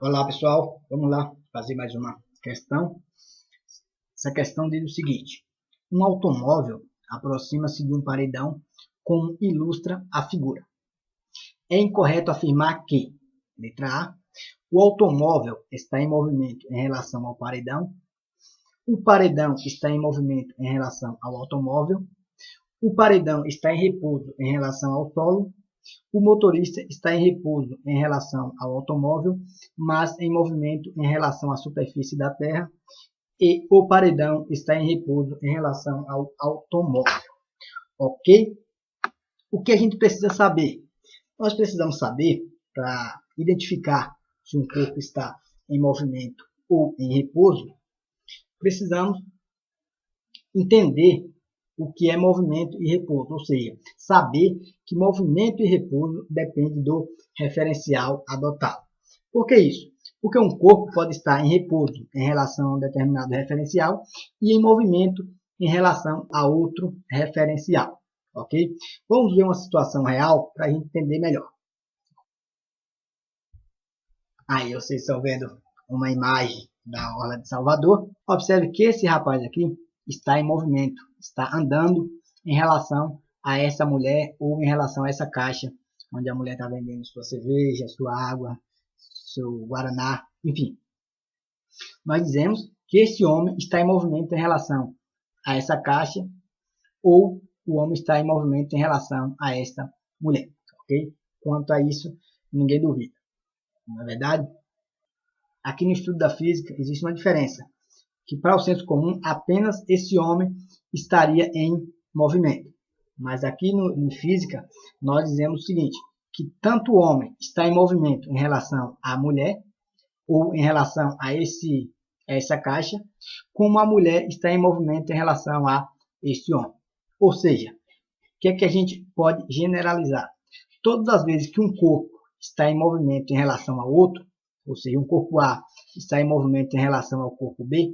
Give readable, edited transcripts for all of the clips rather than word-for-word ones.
Olá pessoal, vamos lá fazer mais uma questão. Essa questão diz o seguinte: um automóvel aproxima-se de um paredão como ilustra a figura. É incorreto afirmar que, letra A, o automóvel está em movimento em relação ao paredão, o paredão está em movimento em relação ao automóvel, o paredão está em repouso em relação ao solo, o motorista está em repouso em relação ao automóvel, mas em movimento em relação à superfície da terra, e o paredão está em repouso em relação ao automóvel. Ok? O que a gente precisa saber? Nós precisamos saber, para identificar se um corpo está em movimento ou em repouso, precisamos entender o que é movimento e repouso, ou seja, saber que movimento e repouso depende do referencial adotado. Por que isso? Porque um corpo pode estar em repouso em relação a um determinado referencial e em movimento em relação a outro referencial. Ok? Vamos ver uma situação real para a gente entender melhor. Aí vocês estão vendo uma imagem da Orla de Salvador. Observe que esse rapaz aqui está em movimento, está andando em relação a essa mulher ou em relação a essa caixa, onde a mulher está vendendo sua cerveja, sua água, seu guaraná, enfim. Nós dizemos que esse homem está em movimento em relação a essa caixa ou o homem está em movimento em relação a esta mulher, ok? Quanto a isso, ninguém duvida, não é verdade? Aqui no estudo da física existe uma diferença, que para o senso comum apenas esse homem estaria em movimento. Mas aqui em física nós dizemos o seguinte, que tanto o homem está em movimento em relação à mulher, ou em relação a essa caixa, como a mulher está em movimento em relação a esse homem. Ou seja, o que é que a gente pode generalizar? Todas as vezes que um corpo está em movimento em relação ao outro, ou seja, um corpo A está em movimento em relação ao corpo B,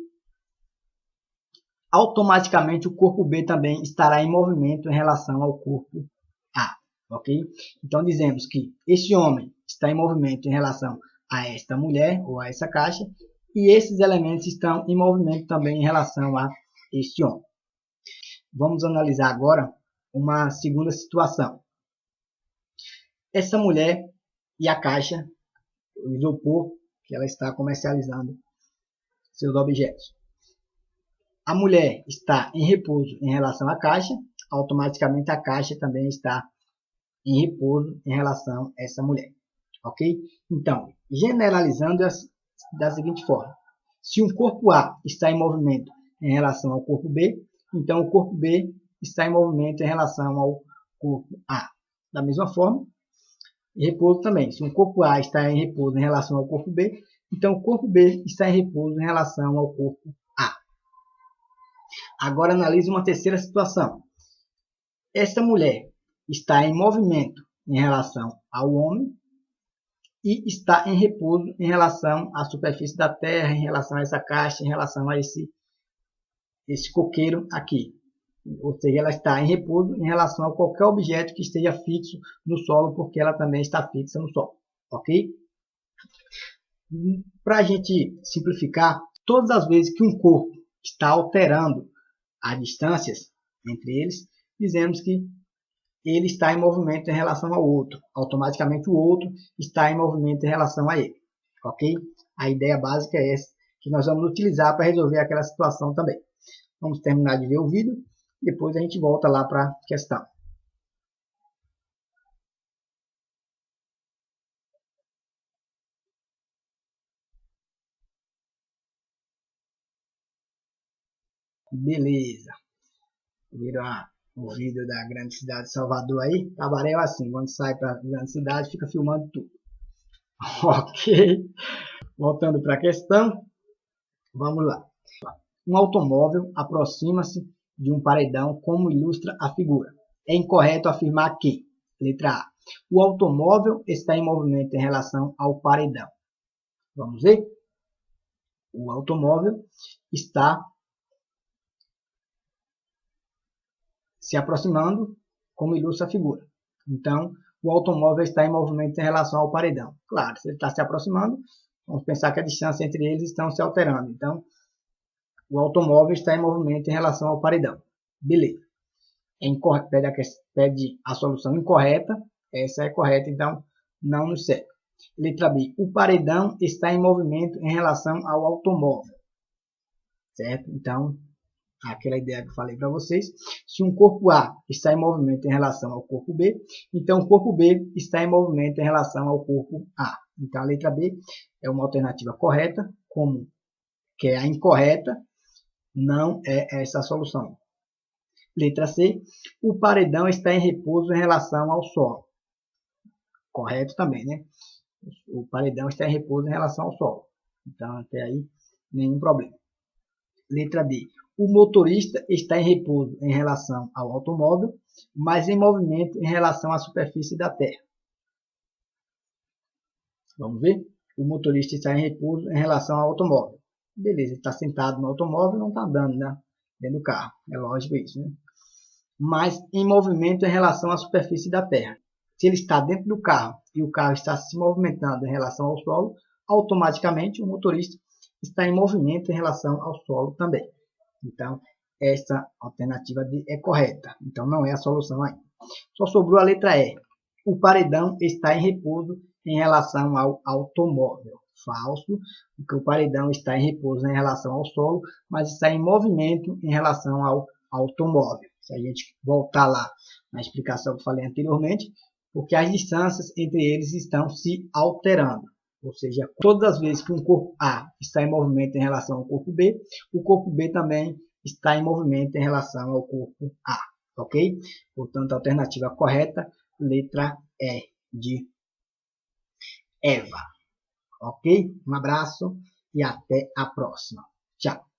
automaticamente o corpo B também estará em movimento em relação ao corpo A, ok? Então dizemos que esse homem está em movimento em relação a esta mulher ou a essa caixa e esses elementos estão em movimento também em relação a este homem. Vamos analisar agora uma segunda situação. Essa mulher e a caixa, o isopor que ela está comercializando seus objetos. A mulher está em repouso em relação à caixa, automaticamente a caixa também está em repouso em relação a essa mulher. Ok? Então, generalizando da seguinte forma. Se um corpo A está em movimento em relação ao corpo B, então o corpo B está em movimento em relação ao corpo A. Da mesma forma, repouso também. Se um corpo A está em repouso em relação ao corpo B, então o corpo B está em repouso em relação ao corpo A. Agora analise uma terceira situação. Esta mulher está em movimento em relação ao homem e está em repouso em relação à superfície da terra, em relação a essa caixa, em relação a esse coqueiro aqui. Ou seja, ela está em repouso em relação a qualquer objeto que esteja fixo no solo, porque ela também está fixa no solo. Ok? Para a gente simplificar, todas as vezes que um corpo está alterando as distâncias entre eles, dizemos que ele está em movimento em relação ao outro. Automaticamente o outro está em movimento em relação a ele. Ok? A ideia básica é essa, que nós vamos utilizar para resolver aquela situação também. Vamos terminar de ver o vídeo, depois a gente volta lá para a questão. Beleza. Viram o vídeo da grande cidade de Salvador aí? Tabaré é assim, quando sai para a grande cidade, fica filmando tudo. Ok? Voltando para a questão, vamos lá. Um automóvel aproxima-se de um paredão, como ilustra a figura. É incorreto afirmar que, letra A, o automóvel está em movimento em relação ao paredão. Vamos ver? O automóvel está se aproximando, como ilustra a figura. Então, o automóvel está em movimento em relação ao paredão. Claro, se ele está se aproximando, vamos pensar que a distância entre eles estão se alterando. Então, o automóvel está em movimento em relação ao paredão. Beleza. Pede a solução incorreta. Essa é correta, então não nos serve. Letra B. O paredão está em movimento em relação ao automóvel. Certo? Então, aquela ideia que eu falei para vocês. Se um corpo A está em movimento em relação ao corpo B, então o corpo B está em movimento em relação ao corpo A. Então, a letra B é uma alternativa correta, como que é a incorreta, não é essa a solução. Letra C. O paredão está em repouso em relação ao solo. Correto também, né? O paredão está em repouso em relação ao solo. Então, até aí, nenhum problema. Letra D. O motorista está em repouso em relação ao automóvel, mas em movimento em relação à superfície da Terra. Vamos ver? O motorista está em repouso em relação ao automóvel. Beleza, ele está sentado no automóvel e não está andando, né? Dentro do carro. É lógico isso, né? Mas em movimento em relação à superfície da Terra. Se ele está dentro do carro e o carro está se movimentando em relação ao solo, automaticamente o motorista está em movimento em relação ao solo também. Então, essa alternativa é correta. Então, não é a solução ainda. Só sobrou a letra E. O paredão está em repouso em relação ao automóvel. Falso, porque o paredão está em repouso em relação ao solo, mas está em movimento em relação ao automóvel. Se a gente voltar lá na explicação que eu falei anteriormente, porque as distâncias entre eles estão se alterando. Ou seja, todas as vezes que um corpo A está em movimento em relação ao corpo B, o corpo B também está em movimento em relação ao corpo A. Ok? Portanto, a alternativa correta, letra E de Eva. Ok? Um abraço e até a próxima. Tchau.